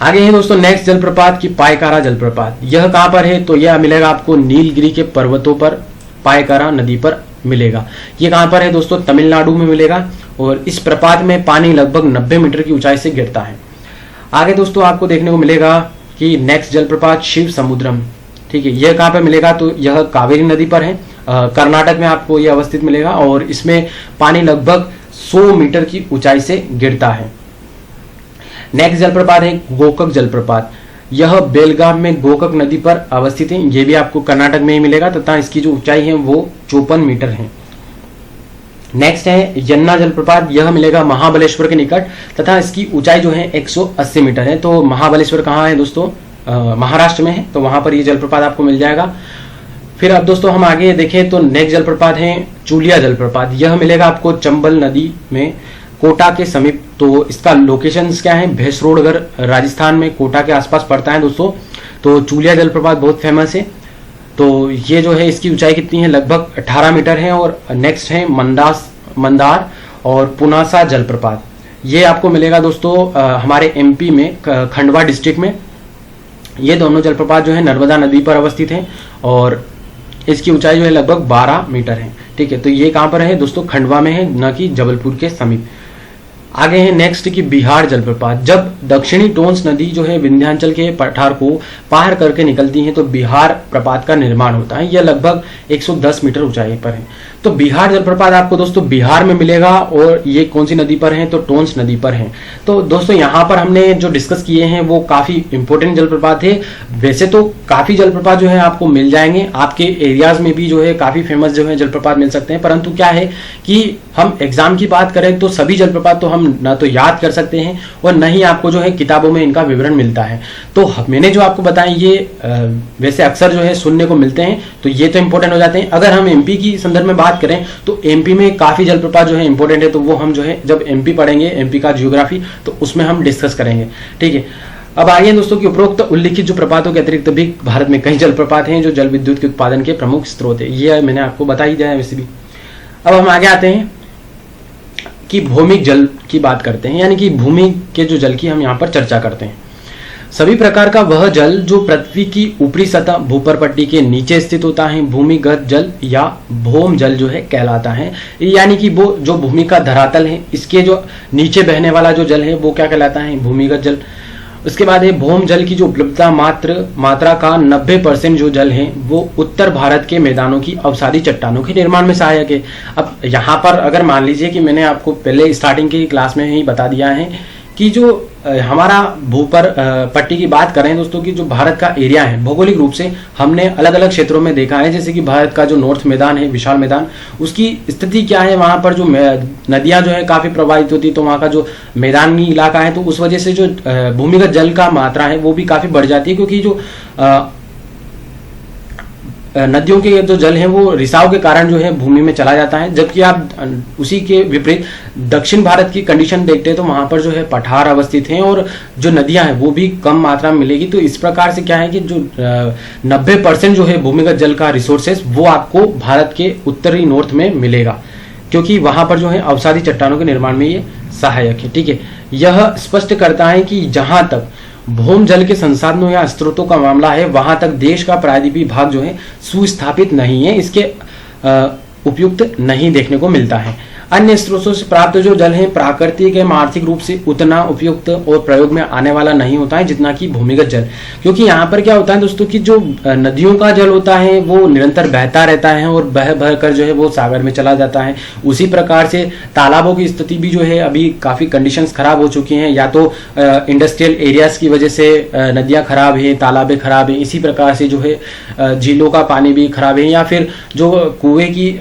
आगे है दोस्तों नेक्स्ट जलप्रपात की पायकारा जलप्रपात। यह कहां पर है, तो यह मिलेगा आपको नीलगिरी के पर्वतों पर पायकारा नदी पर मिलेगा। ये कहां पर है दोस्तों, तमिलनाडु में मिलेगा। और इस प्रपात में पानी लगभग 90 मीटर की ऊंचाई से गिरता है। आगे दोस्तों आपको देखने को मिलेगा कि नेक्स्ट जलप्रपात शिव समुद्रम, ठीक है। यह कहां पर मिलेगा, तो यह कावेरी नदी पर है, कर्नाटक में आपको यह अवस्थित मिलेगा। और इसमें पानी लगभग 100 मीटर की ऊंचाई से गिरता है। नेक्स्ट जलप्रपात है गोकक जलप्रपात। यह बेलगाम में गोकक नदी पर अवस्थित है। यह भी आपको कर्नाटक में ही मिलेगा तथा इसकी जो ऊंचाई है वो 54 मीटर है। नेक्स्ट है यन्ना जलप्रपात। यह मिलेगा महाबलेश्वर के निकट तथा इसकी ऊंचाई जो है 180 मीटर है। तो महाबलेश्वर कहाँ है दोस्तों, महाराष्ट्र में है, तो वहां पर यह जलप्रपात आपको मिल जाएगा। फिर अब दोस्तों हम आगे देखें तो नेक्स्ट जलप्रपात है चूलिया जलप्रपात। यह मिलेगा आपको चंबल नदी में कोटा के समीप। तो इसका लोकेशन क्या है, भैंसरोडगढ़ राजस्थान में कोटा के आसपास पड़ता है दोस्तों। तो चूलिया जलप्रपात बहुत फेमस है। तो ये जो है इसकी ऊंचाई कितनी है, लगभग 18 मीटर है। और नेक्स्ट है मंदार और पुनासा जलप्रपात। ये आपको मिलेगा दोस्तों हमारे एमपी में खंडवा डिस्ट्रिक्ट में। ये दोनों जलप्रपात जो है नर्मदा नदी पर अवस्थित हैं और इसकी ऊंचाई जो है लगभग 12 मीटर है, ठीक है। तो ये कहां पर है दोस्तों, खंडवा में है, न कि जबलपुर के समीप। आगे है नेक्स्ट की बिहार जलप्रपात। जब दक्षिणी टोंस नदी जो है विंध्याचल के पठार को पार करके निकलती है तो बिहार प्रपात का निर्माण होता है। यह लगभग 110 मीटर ऊंचाई पर है। तो बिहार जलप्रपात आपको दोस्तों बिहार में मिलेगा। और ये कौन सी नदी पर है, तो टोंस नदी पर है। तो दोस्तों यहाँ पर हमने जो डिस्कस किए हैं वो काफी इंपॉर्टेंट जलप्रपात है। वैसे तो काफी जलप्रपात जो है आपको मिल जाएंगे, आपके एरियाज में भी जो है काफी फेमस जो है जलप्रपात मिल सकते हैं। परंतु क्या है कि हम एग्जाम की बात करें तो सभी जलप्रपात तो हम ना तो याद कर सकते हैं और न ही आपको जो है किताबों में इनका विवरण मिलता है। तो मैंने जो आपको बताया ये वैसे अक्सर जो है सुनने को मिलते हैं, तो ये तो इंपॉर्टेंट हो जाते हैं। अगर हम एमपी की संदर्भ में बात करें तो एमपी में काफी जलप्रपात जो है इंपॉर्टेंट है। तो वो हम जो है जब एमपी पढ़ेंगे, एमपी का जियोग्राफी, तो उसमें हम डिस्कस करेंगे, ठीक है। अब आइए दोस्तों की उपरोक्त उल्लिखित जो प्रपातों के अतिरिक्त भी भारत में कई जलप्रपात हैं जो जल विद्युत के उत्पादन के प्रमुख स्रोत है। ये मैंने आपको बता ही दिया है वैसे भी। अब हम आगे आते हैं कि भौमिक जल की बात करते हैं, यानी कि भूमि के जो जल की हम यहाँ पर चर्चा करते हैं। सभी प्रकार का वह जल जो पृथ्वी की ऊपरी सतह भूपर्पट्टी के नीचे स्थित होता है भूमिगत जल या भौम जल जो है कहलाता है। यानी कि वो जो भूमि का धरातल है इसके जो नीचे बहने वाला जो जल है वो क्या कहलाता है, भूमिगत जल। उसके बाद है भौम जल की जो उपलब्धता मात्रा का 90% जो जल है वो उत्तर भारत के मैदानों की अवसादी चट्टानों के निर्माण में सहायक है। अब यहाँ पर अगर मान लीजिए कि मैंने आपको पहले स्टार्टिंग की क्लास में ही बता दिया है कि जो हमारा भूपर पट्टी की बात करें दोस्तों की जो भारत का एरिया है भौगोलिक रूप से हमने अलग अलग क्षेत्रों में देखा है। जैसे कि भारत का जो नॉर्थ मैदान है, विशाल मैदान, उसकी स्थिति क्या है, वहां पर जो नदियां जो है काफी प्रभावित होती है। तो वहां का जो मैदानी इलाका है तो उस वजह से जो भूमिगत जल का मात्रा है वो भी काफी बढ़ जाती है, क्योंकि जो नदियों के जो जल है वो रिसाव के कारण जो है भूमि में चला जाता है, जबकि आप उसी के विपरीत दक्षिण भारत की कंडीशन देखते हैं तो वहां पर जो है पठार अवस्थित हैं और जो नदियां हैं वो भी कम मात्रा में मिलेगी। तो इस प्रकार से क्या है कि जो 90% जो है भूमिगत जल का रिसोर्सेस वो आपको भारत के उत्तरी नॉर्थ में मिलेगा, क्योंकि वहां पर जो है अवसादी चट्टानों के निर्माण में ये सहायक है। ठीक है, यह स्पष्ट करता है कि जहां तक भूम जल के संसाधनों या स्रोतों का मामला है वहां तक देश का प्रायद्वीपीय भाग जो है सुस्थापित नहीं है, इसके उपयुक्त नहीं देखने को मिलता है। अन्य स्रोतों से प्राप्त जो जल है प्राकृतिक एवं आर्थिक रूप से उतना उपयुक्त और प्रयोग में आने वाला नहीं होता है जितना कि भूमिगत जल, क्योंकि यहाँ पर क्या होता है दोस्तों कि जो नदियों का जल होता है वो निरंतर बहता रहता है और बह बह कर जो है वो सागर में चला जाता है। उसी प्रकार से तालाबों की स्थिति भी जो है अभी काफी कंडीशंस खराब हो चुकी हैं, या तो इंडस्ट्रियल एरियाज की वजह से नदियां खराब है, तालाबें खराब है, इसी प्रकार से जो है झीलों का पानी भी खराब है, या फिर जो कुएं की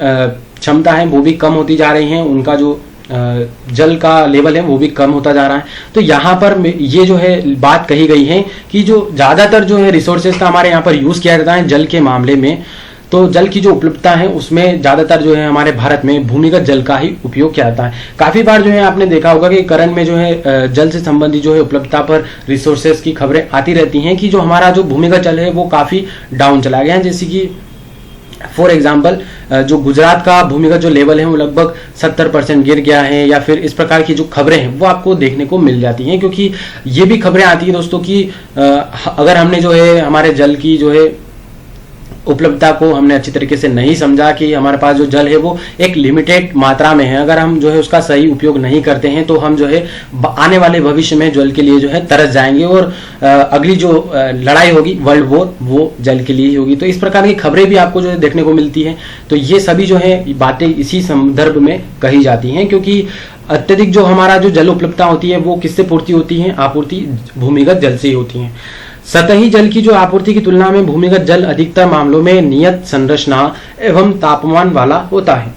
क्षमता है वो भी कम होती जा रही है, उनका जो जल का लेवल है वो भी कम होता जा रहा है। तो यहाँ पर ये जो है बात कही गई है कि जो ज्यादातर जो है रिसोर्सेज का हमारे यहाँ पर यूज किया जाता है जल के मामले में, तो जल की जो उपलब्धता है उसमें ज्यादातर जो है हमारे भारत में भूमिगत जल का ही उपयोग किया जाता है। काफी बार जो है आपने देखा होगा कि करंट में जो है जल से संबंधित जो है उपलब्धता पर रिसोर्सेज की खबरें आती रहती हैं कि जो हमारा जो भूमिगत जल है वो काफी डाउन चला गया है। जैसे कि फॉर एग्जाम्पल जो गुजरात का भूमिगत जो लेवल है वो लगभग 70% गिर गया है, या फिर इस प्रकार की जो खबरें हैं वो आपको देखने को मिल जाती हैं, क्योंकि ये भी खबरें आती हैं दोस्तों कि अगर हमने जो है हमारे जल की जो है उपलब्धता को हमने अच्छी तरीके से नहीं समझा कि हमारे पास जो जल है वो एक लिमिटेड मात्रा में है, अगर हम जो है उसका सही उपयोग नहीं करते हैं तो हम जो है आने वाले भविष्य में जल के लिए जो है तरस जाएंगे और अगली जो लड़ाई होगी वर्ल्ड वॉर वो जल के लिए ही होगी। तो इस प्रकार की खबरें भी आपको जो है देखने को मिलती है। तो ये सभी जो है बातें इसी संदर्भ में कही जाती हैं, क्योंकि अत्यधिक जो हमारा जो जल उपलब्धता होती है वो किससे पूर्ति होती है? आपूर्ति भूमिगत जल से ही होती है। सतही जल की जो आपूर्ति की तुलना में भूमिगत जल अधिकतर मामलों में नियत संरचना एवं तापमान वाला होता है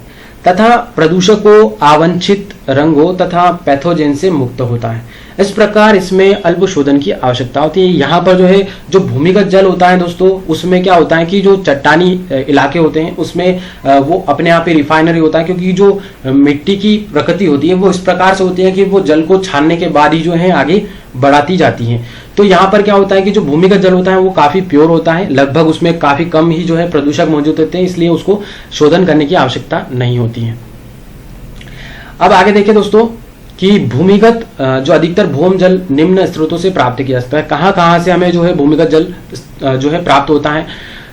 तथा प्रदूषकों, अवांछित रंगों तथा पैथोजेन से मुक्त होता है। इस प्रकार इसमें अल्प शोधन की आवश्यकता होती है। यहाँ पर जो है जो भूमिगत जल होता है दोस्तों, उसमें क्या होता है कि जो चट्टानी इलाके होते हैं उसमें वो अपने आप ही रिफाइनरी होता है, क्योंकि जो मिट्टी की प्रकृति होती है वो इस प्रकार से होती है कि वो जल को छानने के बाद ही जो है आगे बढ़ाती जाती है। तो यहाँ पर क्या होता है कि जो भूमिगत जल होता है वो काफी प्योर होता है, लगभग उसमें काफी कम ही जो है प्रदूषक मौजूद होते हैं, इसलिए उसको शोधन करने की आवश्यकता नहीं होती है। अब आगे देखिए दोस्तों कि भूमिगत जो अधिकतर भूम जल निम्न स्रोतों से प्राप्त किया जाता है। कहाँ कहाँ से हमें जो है भूमिगत जल जो है प्राप्त होता है?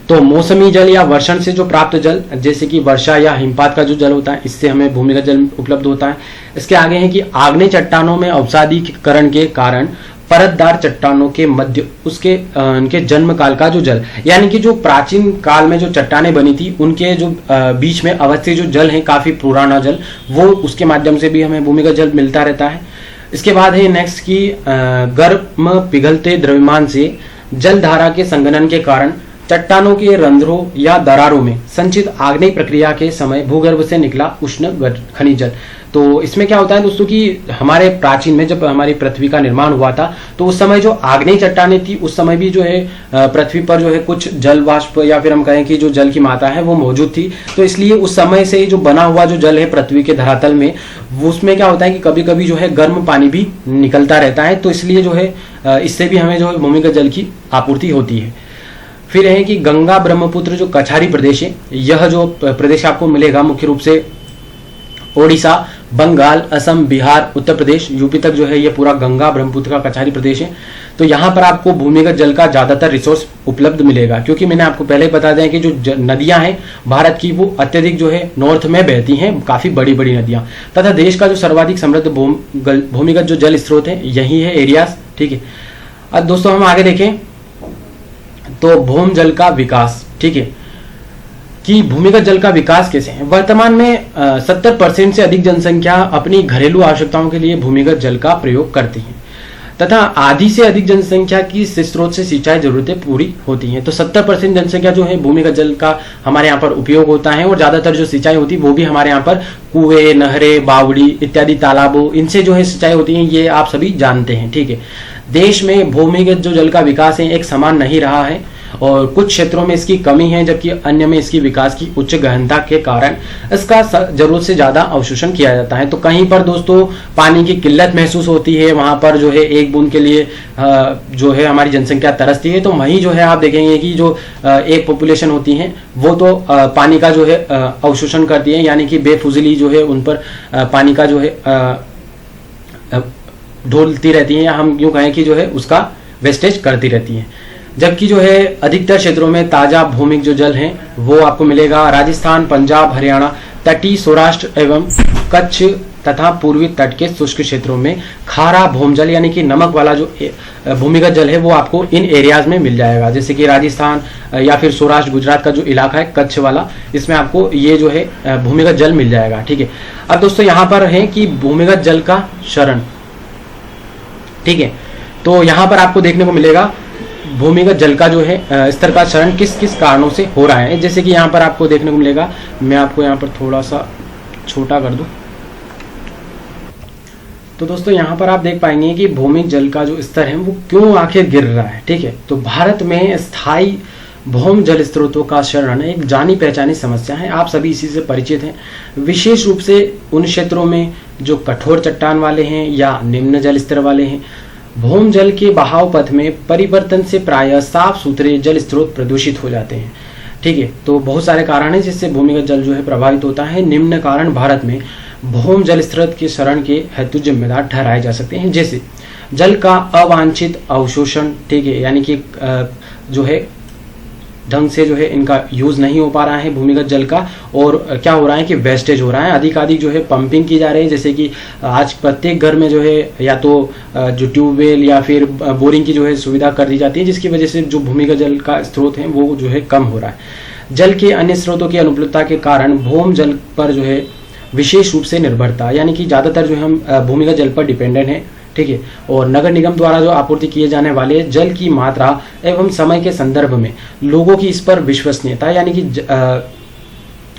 तो मौसमी जल या वर्षण से जो प्राप्त जल, जैसे कि वर्षा या हिमपात का जो जल होता है, इससे हमें भूमिगत जल उपलब्ध होता है। इसके आगे है कि आग्नेय चट्टानों में अवसादीकरण के कारण परतदार चट्टानों के मध्य उसके उनके जन्म काल का जो जल, यानी कि जो प्राचीन काल में जो चट्टानें बनी थी उनके जो बीच में अवस्थित जो जल है, काफी पुराना जल, वो उसके माध्यम से भी हमें भूमिगत जल मिलता रहता है। इसके बाद है नेक्स्ट की गर्म पिघलते द्रव्यमान से जल धारा के संघनन के कारण चट्टानों के रंध्रों या दरारों में संचित आग्नेय प्रक्रिया के समय भूगर्भ से निकला उष्ण खनिज जल। तो इसमें क्या होता है दोस्तों कि हमारे प्राचीन में जब हमारी पृथ्वी का निर्माण हुआ था तो उस समय जो आग्नेय चट्टानें थी उस समय भी जो है पृथ्वी पर जो है कुछ जल वाष्प या फिर हम कहें कि जो जल की मात्रा है वो मौजूद थी। तो इसलिए उस समय से जो बना हुआ जो जल है पृथ्वी के धरातल में, उसमें क्या होता है कि कभी कभी जो है गर्म पानी भी निकलता रहता है। तो इसलिए जो है इससे भी हमें जो है भूमिगत जल की आपूर्ति होती है। फिर है कि गंगा ब्रह्मपुत्र जो कछारी प्रदेश है, यह जो प्रदेश आपको मिलेगा मुख्य रूप से ओडिशा, बंगाल, असम, बिहार, उत्तर प्रदेश, यूपी तक जो है ये पूरा गंगा ब्रह्मपुत्र का कछारी प्रदेश है। तो यहाँ पर आपको भूमिगत जल का ज्यादातर रिसोर्स उपलब्ध मिलेगा, क्योंकि मैंने आपको पहले ही बता दें कि जो नदियां हैं भारत की वो अत्यधिक जो है नॉर्थ में बहती हैं, काफी बड़ी बड़ी नदियां, तथा देश का जो सर्वाधिक समृद्ध भूमिगत जो जल स्रोत है यही है एरियाज। ठीक है, अब दोस्तों हम आगे देखें तो भूम जल का विकास। ठीक है, कि भूमिगत जल का विकास कैसे है। वर्तमान में 70% से अधिक जनसंख्या अपनी घरेलू आवश्यकताओं के लिए भूमिगत जल का प्रयोग करती है तथा आधी से अधिक जनसंख्या की स्रोत से सिंचाई जरूरतें पूरी होती हैं। तो 70% जनसंख्या जो है भूमिगत जल का हमारे यहाँ पर उपयोग होता है, और ज्यादातर जो सिंचाई होती है वो भी हमारे यहाँ पर कुएं, नहरें, बावड़ी इत्यादि तालाबों, इनसे जो है सिंचाई होती है, ये आप सभी जानते हैं। ठीक है, देश में भूमिगत जो जल का विकास है एक समान नहीं रहा है। और कुछ क्षेत्रों में इसकी कमी है, जबकि अन्य में इसकी विकास की उच्च गहनता के कारण इसका जरूरत से ज्यादा अवशोषण किया जाता है। तो कहीं पर दोस्तों पानी की किल्लत महसूस होती है, वहां पर जो है एक बूंद के लिए जो है हमारी जनसंख्या तरसती है, तो वहीं जो है आप देखेंगे कि जो एक पॉपुलेशन होती है वो तो पानी का जो है अवशोषण करती है, यानी कि बेफुजली जो है उन पर पानी का जो है ढोलती रहती है, या हम यूं कहें कि जो है उसका वेस्टेज करती रहती है। जबकि जो है अधिकतर क्षेत्रों में ताजा भूमिक जो जल है वो आपको मिलेगा राजस्थान, पंजाब, हरियाणा, तटीय सौराष्ट्र एवं कच्छ तथा पूर्वी तट के शुष्क क्षेत्रों में खारा भूमजल यानी कि नमक वाला जो भूमिगत जल है वो आपको इन एरियाज में मिल जाएगा। जैसे कि राजस्थान या फिर सौराष्ट्र गुजरात का जो इलाका है कच्छ वाला, इसमें आपको ये जो है भूमिगत जल मिल जाएगा। ठीक है, अब दोस्तों यहाँ पर है कि भूमिगत जल का शरण, ठीक है, तो यहाँ पर आपको देखने को मिलेगा भूमिगत जल का जो है स्तर का क्षरण किस किस कारणों से हो रहा है। जैसे कि यहाँ पर आपको देखने को मिलेगा, मैं आपको यहाँ पर थोड़ा सा छोटा कर दूं, तो दोस्तों यहाँ पर आप देख पाएंगे कि भूमिगत जल का जो स्तर है वो क्यों आखिर गिर रहा है। ठीक है, तो भारत में स्थायी भूमि जल स्रोतों का क्षरण एक जानी पहचानी समस्या है, आप सभी इसी से परिचित हैं। विशेष रूप से उन क्षेत्रों में जो कठोर चट्टान वाले हैं या निम्न जल स्तर वाले हैं। भूमि जल के बहाव पथ में परिवर्तन से प्रायः साफ सुथरे जल स्रोत प्रदूषित हो जाते हैं। ठीक है, तो बहुत सारे कारण हैं जिससे भूमिगत जल जो है प्रभावित होता है। निम्न कारण भारत में भूमि जल स्रोत के क्षरण के हेतु जिम्मेदार ठहराए जा सकते हैं, जैसे जल का अवांछित अवशोषण, ठीक है, यानी कि जो है ढंग से जो है इनका यूज नहीं हो पा रहा है भूमिगत जल का, और क्या हो रहा है कि वेस्टेज हो रहा है, अधिकाधिक जो है पंपिंग की जा रही है। जैसे कि आज प्रत्येक घर में जो है या तो जो ट्यूबवेल या फिर बोरिंग की जो है सुविधा कर दी जाती है, जिसकी वजह से जो भूमिगत जल का स्रोत है वो जो है कम हो रहा है। जल के अन्य स्रोतों की अनुपलब्धता के कारण भूमि जल पर जो है विशेष रूप से निर्भरता, यानी कि ज्यादातर जो हम भूमिगत जल पर डिपेंडेंट है। ठीक है, और नगर निगम द्वारा जो आपूर्ति किए जाने वाले जल की मात्रा एवं समय के संदर्भ में लोगों की इस पर विश्वसनीयता, यानी कि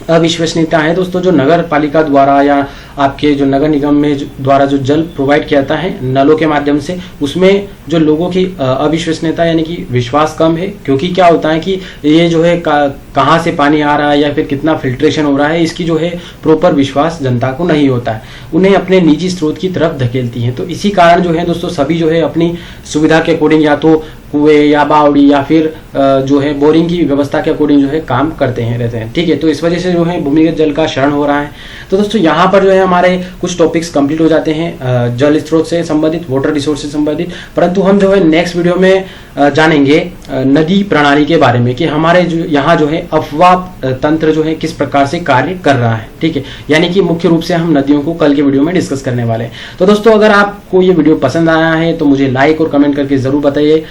अविश्वसनीयता है दोस्तों, जो नगर पालिका द्वारा या आपके जो नगर निगम में द्वारा जो जल प्रोवाइड किया जाता है नलों के माध्यम से, उसमें जो लोगों की अविश्वसनीयता यानी कि विश्वास कम है। क्योंकि क्या होता है कि ये जो है कहाँ से पानी आ रहा है या फिर कितना फिल्ट्रेशन हो रहा है, इसकी जो है प्रॉपर विश्वास जनता को नहीं होता है, उन्हें अपने निजी स्रोत की तरफ धकेलती है। तो इसी कारण जो है दोस्तों सभी जो है अपनी सुविधा के अकॉर्डिंग या तो कुएं या बावड़ी या फिर जो है बोरिंग की व्यवस्था के अकॉर्डिंग जो है काम करते हैं रहते हैं। ठीक है, तो इस वजह से जो है भूमिगत जल का क्षरण हो रहा है। तो दोस्तों यहाँ पर जो है हमारे कुछ टॉपिक्स कंप्लीट हो जाते हैं जल स्रोत से संबंधित, वाटर रिसोर्स से संबंधित, परंतु हम जो है नेक्स्ट वीडियो में जानेंगे नदी प्रणाली के बारे में कि हमारे जो यहाँ जो है अफवाह तंत्र जो है किस प्रकार से कार्य कर रहा है। ठीक है, यानी कि मुख्य रूप से हम नदियों को कल के वीडियो में डिस्कस करने वाले हैं। तो दोस्तों अगर आपको ये वीडियो पसंद आया है तो मुझे लाइक और कमेंट करके जरूर बताइए,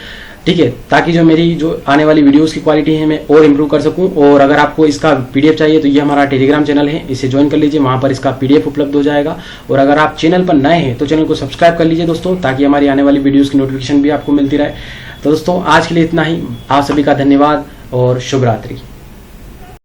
ठीक है, ताकि जो मेरी जो आने वाली वीडियोस की क्वालिटी है मैं और इम्प्रूव कर सकूं। और अगर आपको इसका पीडीएफ चाहिए तो ये हमारा टेलीग्राम चैनल है, इसे ज्वाइन कर लीजिए, वहां पर इसका पीडीएफ उपलब्ध हो जाएगा। और अगर आप चैनल पर नए हैं तो चैनल को सब्सक्राइब कर लीजिए दोस्तों, ताकि हमारी आने वाली वीडियोस की नोटिफिकेशन भी आपको मिलती रहे। तो दोस्तों आज के लिए इतना ही, आप सभी का धन्यवाद और शुभ रात्रि।